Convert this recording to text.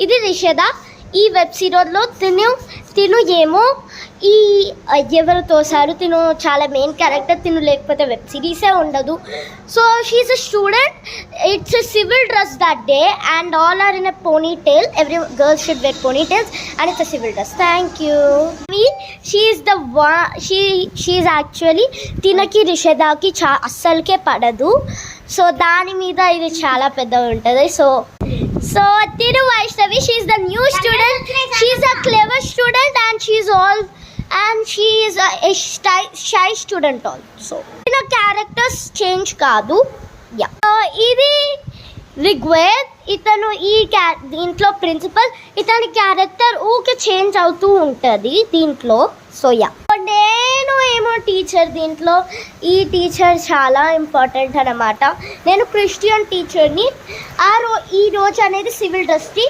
ఇది రిషద. ఈ వెబ్ సిరీస్లో తిను ఏమో ఈ ఎవరు తోసారు, తిను చాలా మెయిన్ క్యారెక్టర్. తిను లేకపోతే వెబ్ సిరీసే ఉండదు. So she's a student. It's a civil dress that day and all are in a pony tail. Every girl should wear pony tails and it's a civil dress. Thank you. She's actually తినకి రిషదాకి అస్సలకే పడదు. So దాని మీద ఇది చాలా పెద్దగా ఉంటుంది. So Tinu Vaishnavi, she is the new student. She is a clever student and she is a shy student also. In a characters change kaadu. Yeah. Idi Rigved, itanu దీంట్లో ప్రిన్సిపల్. ఇతని character ఊకే change అవుతూ ఉంటుంది దీంట్లో. So yeah, నేను ఏమో teacher దీంట్లో. ఈ టీచర్ చాలా ఇంపార్టెంట్ అన్నమాట. నేను క్రిస్టియన్ టీచర్ని. ఈ రోజు అనేది సివిల్ డ్రెస్కి